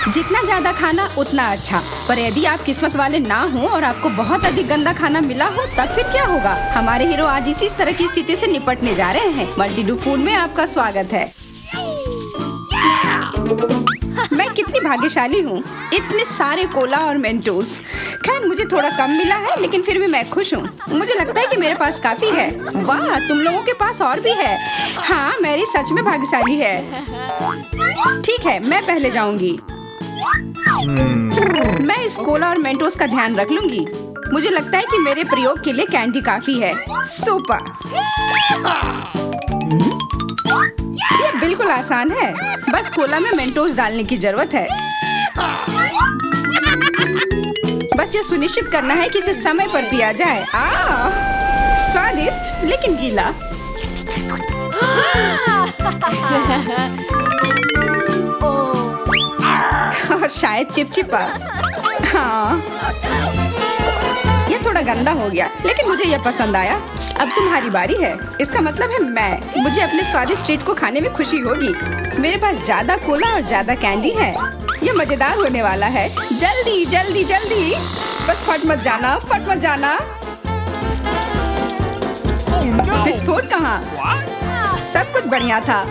जितना ज्यादा खाना उतना अच्छा, पर यदि आप किस्मत वाले ना हो और आपको बहुत अधिक गंदा खाना मिला हो तब फिर क्या होगा? हमारे हीरो आज इसी तरह की स्थिति से निपटने जा रहे हैं। मल्टीडू फूड में आपका स्वागत है। मैं कितनी भाग्यशाली हूँ, इतने सारे कोला और मेंटोस। खैर मुझे थोड़ा कम मिला है, लेकिन फिर भी मैं खुश हूँ। मुझे लगता है कि मेरे पास काफी है। वाह, तुम लोगों के पास और भी है। हाँ, मेरी सच में भाग्यशाली है। ठीक है, मैं पहले जाऊंगी। मैं इस कोला और मेंटोस का ध्यान रख लूंगी। मुझे लगता है कि मेरे प्रयोग के लिए कैंडी काफी है। सुपर। ये बिल्कुल आसान है, बस कोला में मेंटोस डालने की जरूरत है। बस ये सुनिश्चित करना है कि इसे समय पर पिया जाए। स्वादिष्ट लेकिन गीला। और शायद चिपचिपा। हाँ, ये थोड़ा गंदा हो गया, लेकिन मुझे ये पसंद आया। अब तुम्हारी बारी है। इसका मतलब है मुझे अपने स्वादिष्ट ट्रीट को खाने में खुशी होगी। मेरे पास ज्यादा कोला और ज्यादा कैंडी है। ये मजेदार होने वाला है। जल्दी जल्दी जल्दी, बस फट मत जाना। विस्फोट कहाँ? सब कुछ बढ़िया था।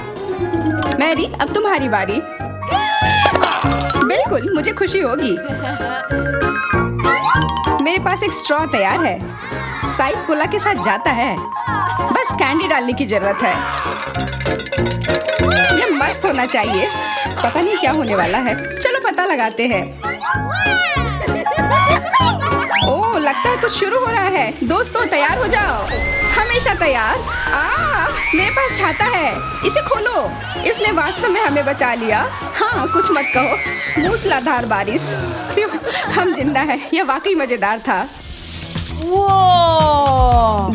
मैरी, अब तुम्हारी बारी। बिल्कुल, मुझे खुशी होगी। मेरे पास एक स्ट्रॉ तैयार है। साइज कोला के साथ जाता है। बस कैंडी डालने की जरूरत है। ये मस्त होना चाहिए। पता नहीं क्या होने वाला है। चलो पता लगाते हैं। ओह, लगता है कुछ शुरू हो रहा है। दोस्तों, तैयार हो जाओ। हमेशा तैयार। मेरे पास छाता है, इसे खोलो। इसने वास्तव में हमें बचा लिया। हाँ, कुछ मत कहो। मूसलाधार बारिश। हम जिंदा हैं। यह वाकई मजेदार था।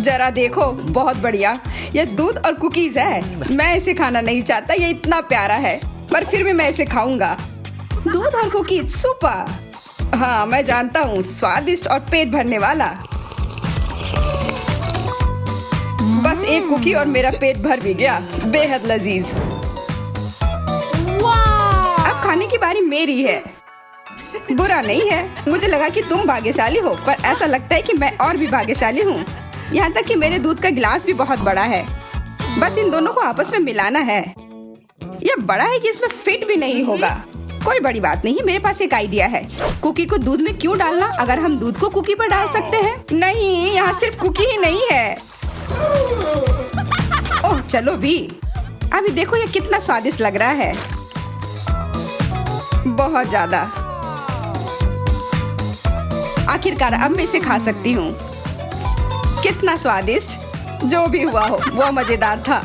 जरा देखो, बहुत बढ़िया। यह दूध और कुकीज है। मैं इसे खाना नहीं चाहता, यह इतना प्यारा है, पर फिर भी मैं इसे खाऊंगा। दूध और कुकीज, सुपर। हाँ, मैं जानता हूँ, स्वादिष्ट और पेट भरने वाला। बस एक कुकी और मेरा पेट भर भी गया। बेहद लजीज। अब खाने की बारी मेरी है। बुरा नहीं है। मुझे लगा कि तुम भाग्यशाली हो, पर ऐसा लगता है कि मैं और भी भाग्यशाली हूँ। यहाँ तक कि मेरे दूध का गिलास भी बहुत बड़ा है। बस इन दोनों को आपस में मिलाना है। यह बड़ा है कि इसमें फिट भी नहीं होगा। कोई बड़ी बात नहीं, मेरे पास एक आइडिया है। कुकी को दूध में क्यों डालना, अगर हम दूध को कुकी पर डाल सकते हैं। नहीं, यहाँ सिर्फ कुकी ही नहीं है। ओह, चलो भी। अभी देखो यह कितना स्वादिष्ट लग रहा है। बहुत ज्यादा। आखिरकार अब मैं इसे खा सकती हूँ। कितना स्वादिष्ट। जो भी हुआ हो, वो मजेदार था।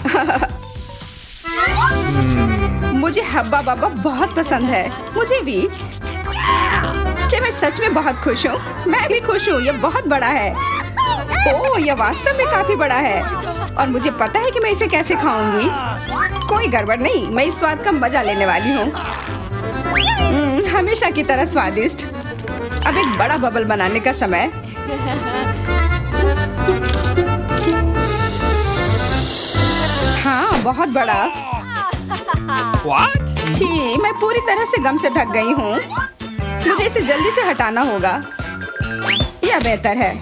मुझे हब्बा बाबा बहुत पसंद है। मुझे भी। मैं सच में बहुत खुश हूँ। मैं भी खुश हूँ। यह बहुत बड़ा है। ओह, यह वास्तव में काफी बड़ा है, और मुझे पता है कि मैं इसे कैसे खाऊंगी। कोई गड़बड़ नहीं, मैं इस स्वाद का मजा लेने वाली हूँ। हमेशा की तरह स्वादिष्ट। अब एक बड़ा बबल बनाने का समय। हाँ, बहुत बड़ा। छी, मैं पूरी तरह से गम से ढक गई हूँ। मुझे इसे जल्दी से हटाना होगा। यह बेहतर है।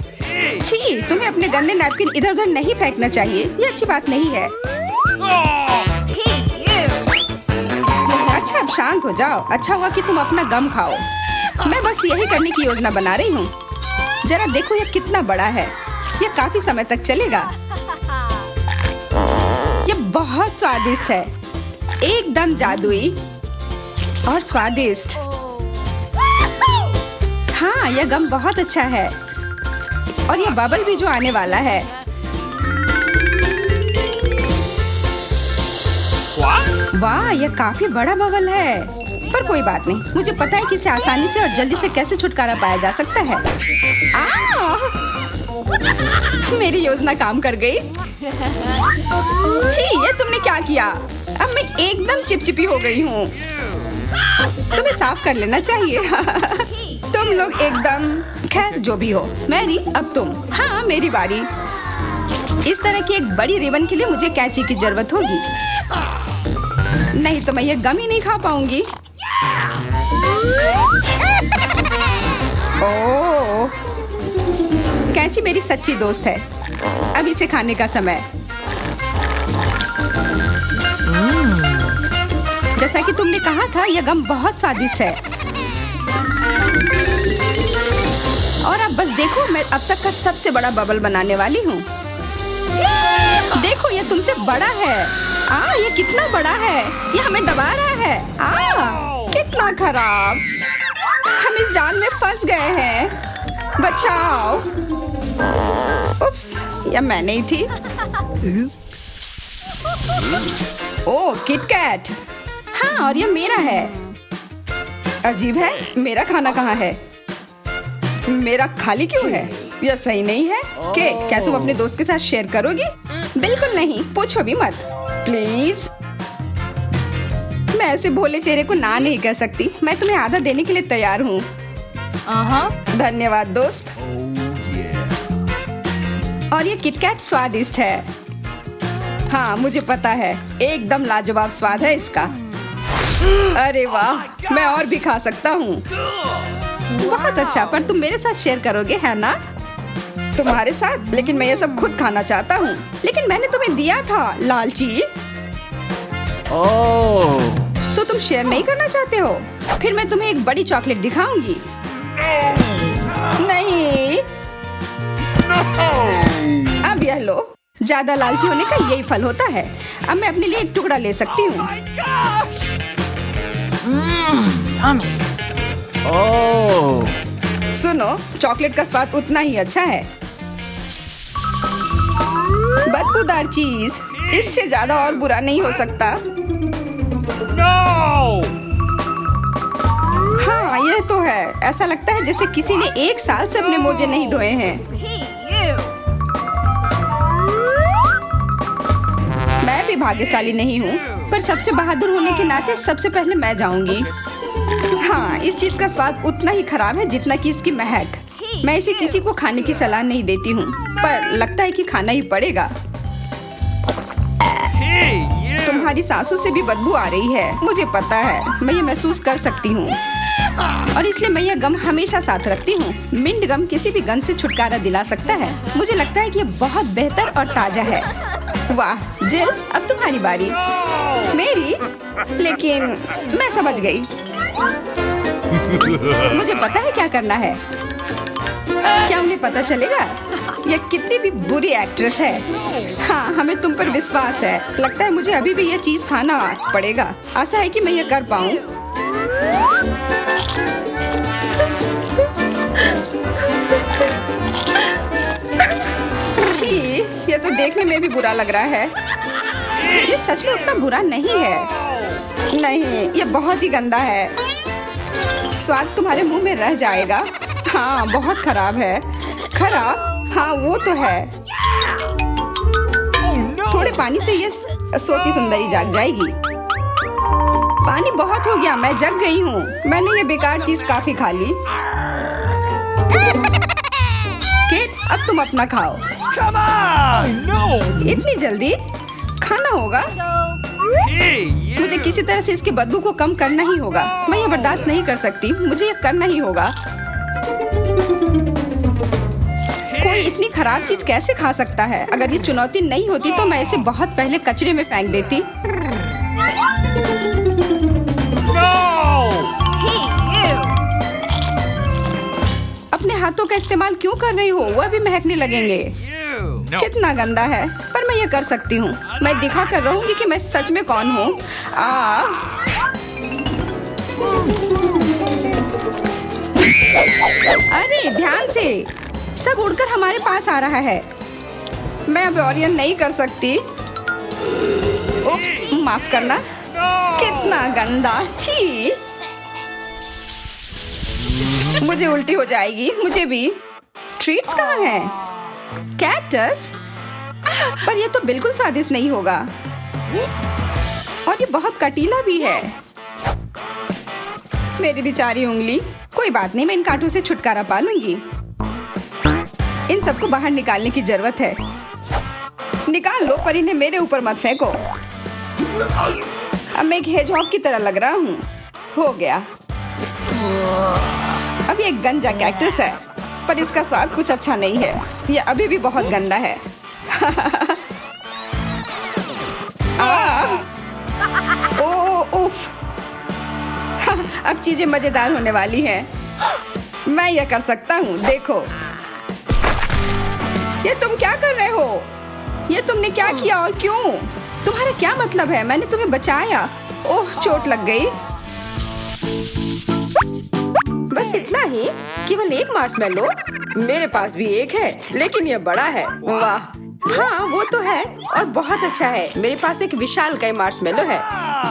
छी, तुम्हें अपने गंदे नैपकिन इधर उधर नहीं फेंकना चाहिए। यह अच्छी बात नहीं है। अच्छा, अब शांत हो जाओ। अच्छा हुआ कि तुम अपना गम खाओ। मैं बस यही करने की योजना बना रही हूँ। जरा देखो यह कितना बड़ा है। यह काफी समय तक चलेगा। यह बहुत स्वादिष्ट है, एकदम जादुई और स्वादिष्ट। हाँ, यह गम बहुत अच्छा है, और यह बबल भी जो आने वाला है। वाह, यह काफी बड़ा बबल है, पर कोई बात नहीं। मुझे पता है कि इसे आसानी से और जल्दी से कैसे छुटकारा पाया जा सकता है। मेरी योजना काम कर गई। छी, ये तुमने क्या किया? अब मैं एकदम चिपचिपी हो गई हूँ। तुम्हें साफ कर लेना चाहिए। तुम लोग एकदम। खैर, जो भी हो। मैरी, अब तुम। हाँ, मेरी बारी। इस तरह की एक बड़ी रिबन के लिए मुझे कैंची की जरूरत होगी, नहीं तो मैं ये गम ही नहीं खा पाऊंगी। ओह, कैची मेरी सच्ची दोस्त है। अब इसे खाने का समय। जैसा कि तुमने कहा था, यह गम बहुत स्वादिष्ट है। और अब बस देखो, मैं अब तक का सबसे बड़ा बबल बनाने वाली हूँ। देखो, यह तुमसे बड़ा है। ये कितना बड़ा है। यह हमें दबा रहा है। कितना खराब। हम इस जाल में फंस गए हैं। बचाओ। उप्स, यह मैं नहीं थी। ओह, किटकैट। हाँ, और यह मेरा है। अजीब है, मेरा खाना कहाँ है? मेरा खाली क्यों है? यह सही नहीं है। केक, क्या तुम अपने दोस्त के साथ शेयर करोगी? बिल्कुल नहीं, पूछो भी मत प्लीज। मैं ऐसे भोले चेहरे को ना नहीं कह सकती। मैं तुम्हें आधा देने के लिए तैयार हूँ। धन्यवाद दोस्त। और ये किटकैट स्वादिष्ट है। हाँ, मुझे पता है, एकदम लाजवाब स्वाद है इसका। अरे वाह, मैं और भी खा सकता हूँ। बहुत अच्छा, पर तुम मेरे साथ शेयर करोगे, है ना? तुम्हारे साथ? लेकिन मैं ये सब खुद खाना चाहता हूँ। लेकिन मैंने तुम्हें दिया था, लालची। तो तुम शेयर नहीं करना चाहते हो? फिर मैं तुम्हें एक बड़ी चॉकलेट दिखाऊंगी। नहीं। अब यह लो। ज्यादा लालची होने का यही फल होता है। अब मैं अपने लिए एक टुकड़ा ले सकती हूँ। सुनो, चॉकलेट का स्वाद उतना ही अच्छा है। बदबूदार चीज, इससे ज्यादा और बुरा नहीं हो सकता। हाँ, यह तो है। ऐसा लगता है जैसे किसी ने 1 साल से अपने मोजे नहीं धोए हैं। मैं भी भाग्यशाली नहीं हूँ, पर सबसे बहादुर होने के नाते सबसे पहले मैं जाऊंगी। हाँ, इस चीज का स्वाद उतना ही खराब है जितना कि इसकी महक। मैं इसे किसी को खाने की सलाह नहीं देती हूँ, पर लगता है कि खाना ही पड़ेगा। तुम्हारी सांसों से भी बदबू आ रही है, मुझे पता है। मैं ये महसूस कर सकती हूँ, और इसलिए मैं यह गम हमेशा साथ रखती हूँ। मिंट गम किसी भी गंध से छुटकारा दिला सकता है। मुझे लगता है कि यह बहुत बेहतर और ताजा है। वाह जिल, अब तुम्हारी बारी। मेरी? लेकिन मैं समझ गई। मुझे पता है क्या करना है। क्या उन्हें पता चलेगा? यह कितनी भी बुरी एक्ट्रेस है। हाँ, हमें तुम पर विश्वास है। लगता है मुझे अभी भी यह चीज खाना पड़ेगा। आशा है कि मैं यह कर पाऊँ। छी, यह तो देखने में भी बुरा लग रहा है। ये सच में उतना बुरा नहीं है। नहीं, यह बहुत ही गंदा है। स्वाद तुम्हारे मुंह में रह जाएगा। हाँ, बहुत खराब है। खराब? हाँ, वो तो है। थोड़े पानी से ये सोती सुंदरी जाग जाएगी। पानी बहुत हो गया, मैं जग गई हूँ। मैंने ये बेकार चीज काफी खा ली। केट, अब तुम अपना खाओ। इतनी जल्दी खाना होगा? मुझे किसी तरह से इसके बदबू को कम करना ही होगा। मैं ये बर्दाश्त नहीं कर सकती। मुझे ये करना ही होगा। कोई इतनी खराब चीज कैसे खा सकता है? अगर ये चुनौती नहीं होती तो मैं इसे बहुत पहले कचरे में फेंक देती। अपने हाथों का इस्तेमाल क्यों कर रही हो? वह भी महकने लगेंगे। कितना गंदा है, पर मैं ये कर सकती हूँ। मैं दिखा कर रहूंगी कि मैं सच में कौन हूँ। अरे ध्यान से, सब उड़कर हमारे पास आ रहा है। मैं अब और यह नहीं कर सकती। उप्स, माफ करना। कितना गंदा। छी, मुझे उल्टी हो जाएगी। मुझे भी। ट्रीट्स कहाँ हैं? कैक्टस? पर यह तो बिल्कुल स्वादिष्ट नहीं होगा, और ये बहुत कटीला भी है। मेरी बेचारी उंगली। कोई बात नहीं, मैं इन कांटों से छुटकारा पा लूंगी। इन सबको बाहर निकालने की जरूरत है। निकाल लो, पर इन्हें मेरे ऊपर मत फेंको। अब मैं एक हेजहॉग की तरह लग रहा हूँ। हो गया। अब भी एक गंजा कैक्टस है, पर इसका स्वाद कुछ अच्छा नहीं है। ये अभी भी बहुत गंदा है। उफ। अब चीजें मजेदार होने वाली हैं। मैं यह कर सकता हूँ, देखो। ये तुम क्या कर रहे हो? ये तुमने क्या किया और क्यों? तुम्हारा क्या मतलब है? मैंने तुम्हें बचाया। ओह, चोट लग गई। बस इतना ही? केवल एक मार्शमेलो? मेरे पास भी एक है, लेकिन ये बड़ा है। वाह, हाँ वो तो है और बहुत अच्छा है। मेरे पास एक विशालकाय मार्शमेलो है।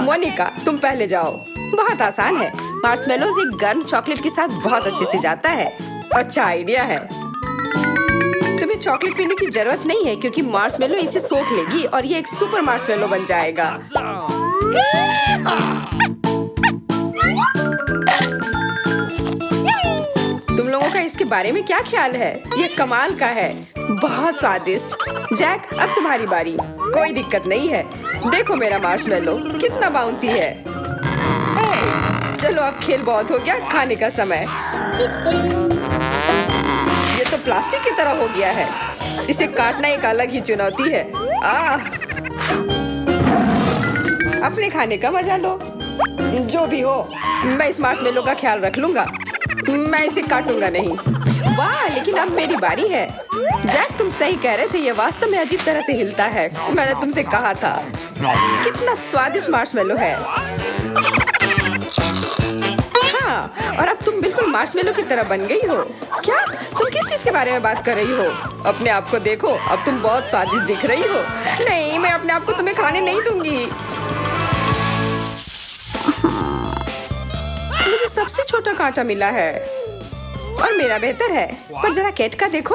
मोनिका, तुम पहले जाओ। बहुत आसान है। मार्शमेलोज एक गर्म चॉकलेट के साथ बहुत अच्छे से जाता है। अच्छा आइडिया है। तुम्हें चॉकलेट पीने की जरूरत नहीं है, क्योंकि मार्शमेलो इसे सोख लेगी और ये एक सुपर मार्शमेलो बन जाएगा। तुम लोगों का इसके बारे में क्या ख्याल है? ये कमाल का है, बहुत स्वादिष्ट। जैक, अब तुम्हारी बारी। कोई दिक्कत नहीं है। देखो मेरा मार्शमेलो कितना बाउंसी है। चलो अब खेल बहुत हो गया, खाने का समय। ये तो प्लास्टिक की तरह हो गया है। इसे काटना एक अलग ही चुनौती है। अपने खाने का मजा लो। जो भी हो, मैं इस मार्शमेलो का ख्याल रख लूंगा। मैं इसे काटूंगा नहीं। वाह, लेकिन अब मेरी बारी है। जैक, तुम सही कह रहे थे, ये वास्तव में अजीब तरह से हिलता है। मैंने तुमसे कहा था। कितना स्वादिष्ट मार्शमेलो है। हाँ, और अब तुम बिल्कुल मार्शमेलो की तरह बन गई हो। क्या? तुम किस चीज के बारे में बात कर रही हो? अपने आप को देखो, अब तुम बहुत स्वादिष्ट दिख रही हो। नहीं, मैं अपने आप को तुम्हें खाने नहीं दूंगी। मुझे सबसे छोटा कांटा मिला है और मेरा बेहतर है। पर जरा केट का देखो,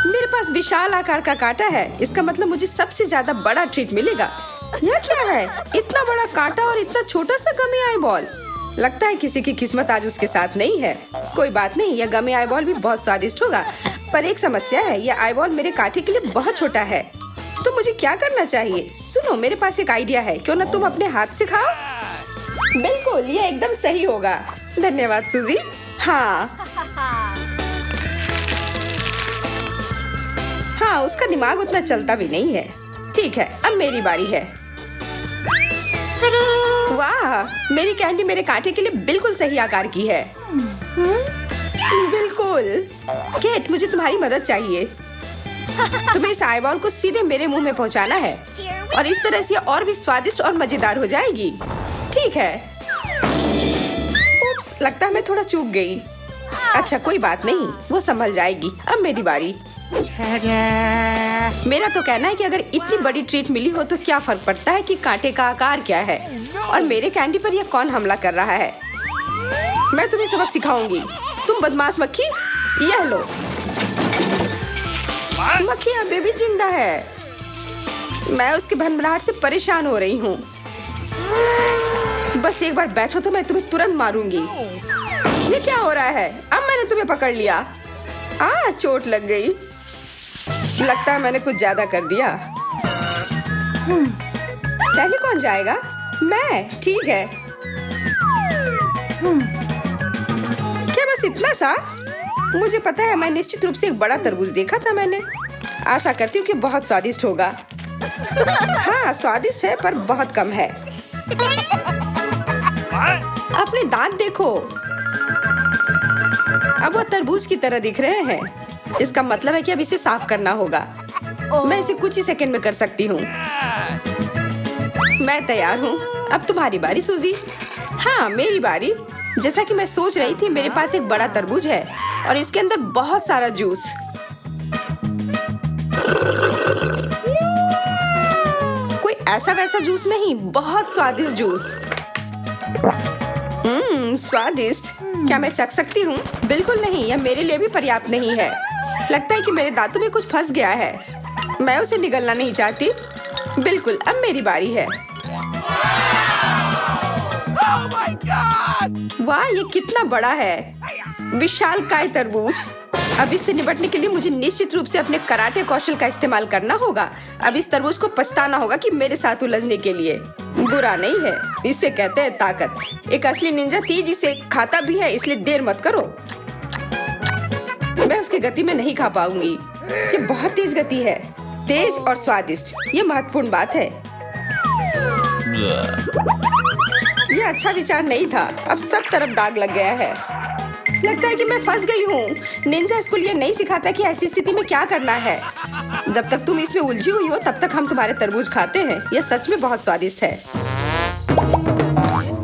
मेरे पास विशाल आकार का कांटा है। इसका मतलब मुझे सबसे ज्यादा बड़ा ट्रीट मिलेगा। यह क्या है? इतना बड़ा कांटा और इतना छोटा सा गमी आई बॉल। लगता है किसी की किस्मत आज उसके साथ नहीं है। कोई बात नहीं, यह गमी आई बॉल भी बहुत स्वादिष्ट होगा। पर एक समस्या है, यह आई बॉल मेरे कांटे के लिए बहुत छोटा है। तो मुझे क्या करना चाहिए? सुनो, मेरे पास एक आइडिया है। क्यों ना तुम अपने हाथ से खाओ? बिल्कुल, ये एकदम सही होगा। धन्यवाद सूजी। हाँ, उसका दिमाग उतना चलता भी नहीं है। ठीक है, अब मेरी बारी है। वाह, मेरी कैंडी मेरे कांटे के लिए बिल्कुल सही आकार की है। बिल्कुल। केट, मुझे तुम्हारी मदद चाहिए। तुम्हें इस आई बॉल को सीधे मेरे मुंह में पहुंचाना है और इस तरह से और भी स्वादिष्ट और मजेदार हो जाएगी। ठीक है। उप्स, लगता है मैं थोड़ा चूक गई। अच्छा, कोई बात नहीं, वो संभल जाएगी। अब मेरी बारी। मेरा तो कहना है कि अगर इतनी बड़ी ट्रीट मिली हो तो क्या फर्क पड़ता है कि कांटे का आकार क्या है। और मेरे कैंडी पर यह कौन हमला कर रहा है? मैं तुम्हें सबक सिखाऊंगी। तुम बदमाश मक्खी, यह लो। मक्खी अभी भी जिंदा है। मैं उसके भनभनाहट से परेशान हो रही हूँ। बस एक बार बैठो तो मैं तुम्हें तुरंत मारूंगी। ये क्या हो रहा है? अब मैंने तुम्हें पकड़ लिया। चोट लग गई। लगता है मैंने कुछ ज्यादा कर दिया। पहले कौन जाएगा? मैं। ठीक है। क्या बस इतना सा? मुझे पता है, मैं निश्चित रूप से एक बड़ा तरबूज देखा था मैंने। आशा करती हूँ कि बहुत स्वादिष्ट होगा। हाँ, स्वादिष्ट है पर बहुत कम है। अपने दांत देखो, अब वो तरबूज की तरह दिख रहे हैं। इसका मतलब है कि अब इसे साफ करना होगा। मैं इसे कुछ ही सेकंड में कर सकती हूँ। मैं तैयार हूँ। अब तुम्हारी बारी सूजी। हाँ, मेरी बारी। जैसा कि मैं सोच रही थी, मेरे पास एक बड़ा तरबूज है और इसके अंदर बहुत सारा जूस। कोई ऐसा वैसा जूस नहीं, बहुत स्वादिष्ट जूस। स्वादिष्ट। क्या मैं चख सकती हूँ? बिल्कुल नहीं, यह मेरे लिए भी पर्याप्त नहीं है। लगता है कि मेरे दांतों में कुछ फंस गया है। मैं उसे निगलना नहीं चाहती। बिल्कुल, अब मेरी बारी है। Oh my God! वाह, ये कितना बड़ा है। विशालकाय तरबूज। अब इससे निपटने के लिए मुझे निश्चित रूप से अपने कराटे कौशल का इस्तेमाल करना होगा। अब इस तरबूज को पछताना होगा कि मेरे साथ उलझने के लिए। बुरा नहीं है, इसे कहते हैं ताकत। एक असली निंजा तेजी से खाता भी है, इसलिए देर मत करो। ऐसे गति में नहीं खा पाऊंगी। ये बहुत तेज गति है, तेज और स्वादिष्ट, ये महत्वपूर्ण बात है। ये अच्छा विचार नहीं था। अब सब तरफ दाग लग गया है। लगता है कि मैं फंस गई हूँ। निंजा स्कूल ये नहीं सिखाता कि ऐसी स्थिति में क्या करना है। जब तक तुम इसमें उलझी हुई हो तब तक हम तुम्हारे तरबूज खाते हैं। यह सच में बहुत स्वादिष्ट है।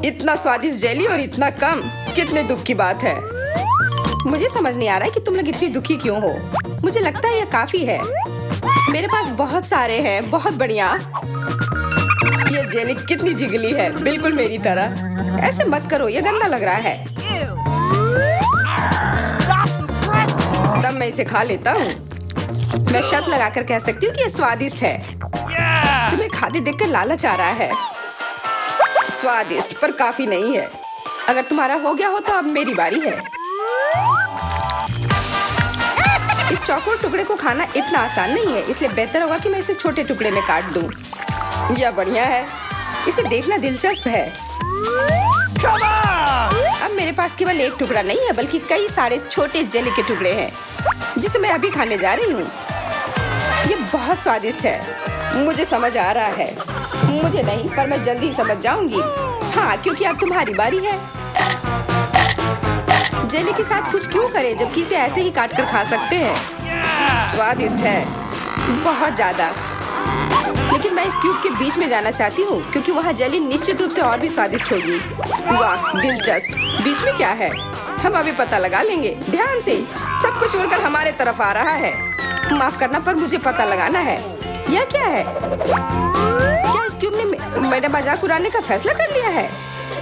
इतना स्वादिष्ट जेली और इतना कम, कितने दुख की बात है। मुझे समझ नहीं आ रहा है कि तुम लोग इतनी दुखी क्यों हो। मुझे लगता है यह काफी है। मेरे पास बहुत सारे हैं, बहुत बढ़िया। ये जेली कितनी जिगली है, बिल्कुल मेरी तरह। ऐसे मत करो, ये गंदा लग रहा है। तब मैं इसे खा लेता हूँ। मैं शर्त लगाकर कह सकती हूँ कि ये स्वादिष्ट है। तुम्हें खाते देखकर लालच आ रहा है। स्वादिष्ट पर काफी नहीं है। अगर तुम्हारा हो गया हो तो अब मेरी बारी है। इस चौकोर टुकड़े को खाना इतना आसान नहीं है, इसलिए बेहतर होगा कि मैं इसे छोटे टुकड़े में काट दूं। यह बढ़िया है। इसे देखना दिलचस्प है। अब मेरे पास केवल एक टुकड़ा नहीं है, बल्कि कई सारे छोटे जेली के टुकड़े हैं, जिसे मैं अभी खाने जा रही हूँ। ये बहुत स्वादिष्ट है। मुझे समझ आ रहा है। मुझे नहीं, पर मैं जल्दी समझ जाऊंगी। हाँ, क्योंकि अब तुम्हारी बारी है। जेली के साथ कुछ क्यों करें जबकि इसे ऐसे ही काट कर खा सकते हैं। स्वादिष्ट है, बहुत ज्यादा। लेकिन मैं इस क्यूब के बीच में जाना चाहती हूँ, क्योंकि वहाँ जेली निश्चित रूप से और भी स्वादिष्ट होगी। वाह, दिलचस्प। बीच में क्या है? हम अभी पता लगा लेंगे। ध्यान से, सब कुछ उड़कर हमारे तरफ आ रहा है। माफ करना, पर मुझे पता लगाना है। यह क्या है? क्या इस क्यूब ने मेरा मजाक उड़ाने का फैसला कर लिया है?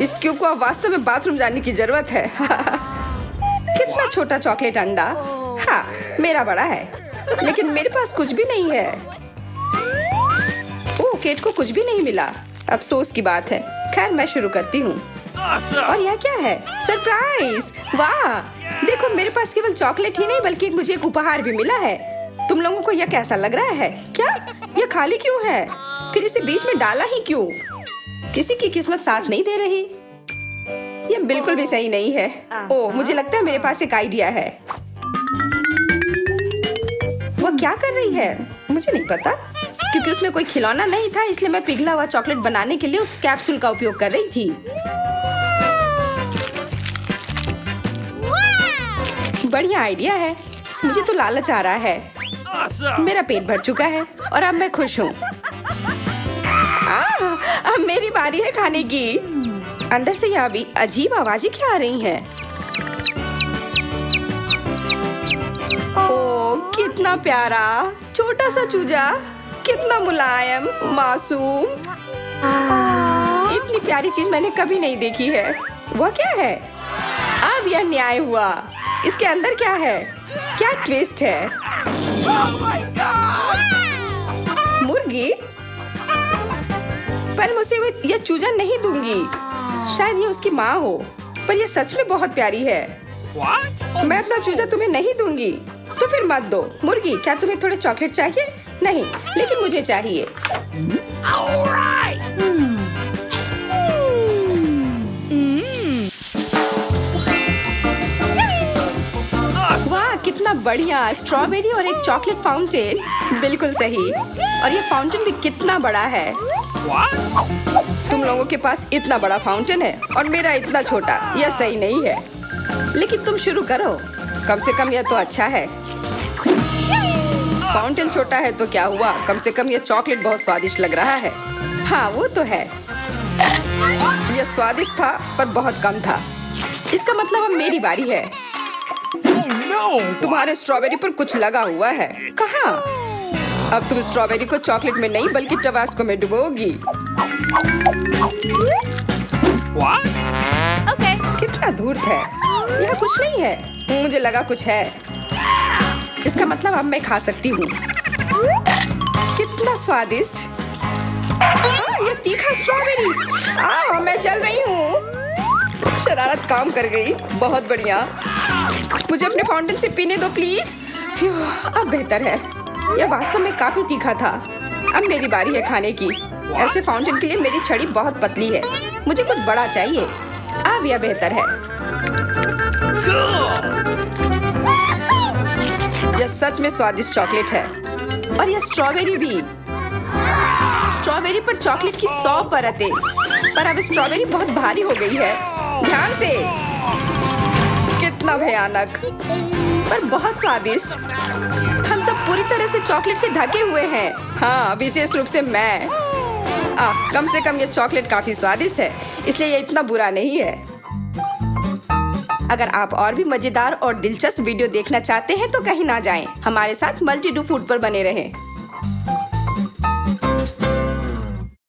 इस क्यूब को अब वास्तव में बाथरूम जाने की जरूरत है। कितना छोटा चॉकलेट अंडा। हाँ, मेरा बड़ा है, लेकिन मेरे पास कुछ भी नहीं है। ओह, केट को कुछ भी नहीं मिला। अफसोस की बात है। खैर, मैं शुरू करती हूँ। और यह क्या है? सरप्राइज! वाह, देखो, मेरे पास केवल चॉकलेट ही नहीं बल्कि मुझे एक उपहार भी मिला है। तुम लोगों को यह कैसा लग रहा है? क्या यह खाली क्यों है? फिर इसे बीच में डाला ही क्यों? किसी की किस्मत साथ नहीं दे रही। यह बिल्कुल भी सही नहीं है। ओह, मुझे लगता है मेरे पास एक आइडिया है। वह क्या कर रही है? मुझे नहीं पता, क्योंकि उसमें कोई खिलौना नहीं था, इसलिए मैं पिघला हुआ चॉकलेट बनाने के लिए उस कैप्सूल का उपयोग कर रही थी। बढ़िया आइडिया है। मुझे तो लालच आ रहा है। मेरा पेट भर चुका है और अब मैं खुश हूँ। अब मेरी बारी है खाने की। अंदर से यह भी अजीब आवाजें क्या आ रही हैं? ओह, कितना प्यारा छोटा सा चूजा, कितना मुलायम, मासूम। इतनी प्यारी चीज मैंने कभी नहीं देखी है। वह क्या है? अब यह न्याय हुआ। इसके अंदर क्या है? क्या ट्विस्ट है? मुर्गी? पर मुझे यह चूजा नहीं दूंगी। शायद ये उसकी माँ हो, पर यह सच में बहुत प्यारी है। मैं अपना चूजा तुम्हें नहीं दूंगी। तो फिर मत दो। मुर्गी, क्या तुम्हें थोड़े चॉकलेट चाहिए? नहीं, लेकिन मुझे चाहिए। वाह, कितना बढ़िया। स्ट्रॉबेरी और एक चॉकलेट फाउंटेन। बिल्कुल सही। और ये फाउंटेन भी कितना बड़ा है। तुम लोगों के पास इतना बड़ा फाउंटेन है और मेरा इतना छोटा। यह सही नहीं है। लेकिन तुम शुरू करो। कम से कम यह तो अच्छा है। फाउंटेन छोटा है तो क्या हुआ? कम से कम यह चॉकलेट बहुत स्वादिष्ट लग रहा है। हाँ, वो तो है। यह स्वादिष्ट था पर बहुत कम था। इसका मतलब अब मेरी बारी है। तुम्हारे स्ट्रॉबेरी पर कुछ लगा हुआ है। कहाँ? अब तुम स्ट्रॉबेरी को चॉकलेट में नहीं बल्कि टबास्को में डुबोगी। Okay. कितना धूर्त है। यह कुछ नहीं है। मुझे लगा कुछ है। इसका मतलब अब मैं खा सकती हूँ। कितना स्वादिष्ट। ये तीखा स्ट्रॉबेरी। मैं जल रही हूँ। शरारत काम कर गई। बहुत बढ़िया। मुझे अपने फाउंटेन से पीने दो प्लीज। अब बेहतर है। यह वास्तव में काफी तीखा था। अब मेरी बारी है खाने की। ऐसे फाउंटेन के लिए मेरी छड़ी बहुत पतली है। मुझे कुछ बड़ा चाहिए। अब यह बेहतर है। में स्वादिष्ट चॉकलेट है। और यह स्ट्रॉबेरी भी। स्ट्रॉबेरी पर चॉकलेट की 100 परतें। पर अब स्ट्रॉबेरी बहुत भारी हो गई है। ध्यान से। कितना भयानक, पर बहुत स्वादिष्ट। हम सब पूरी तरह से चॉकलेट से ढके हुए हैं। हाँ, विशेष रूप से मैं। कम से कम ये चॉकलेट काफी स्वादिष्ट है, इसलिए ये इतना बुरा नहीं है। अगर आप और भी मजेदार और दिलचस्प वीडियो देखना चाहते हैं तो कहीं ना जाएं। हमारे साथ मल्टी डू फूड पर बने रहें।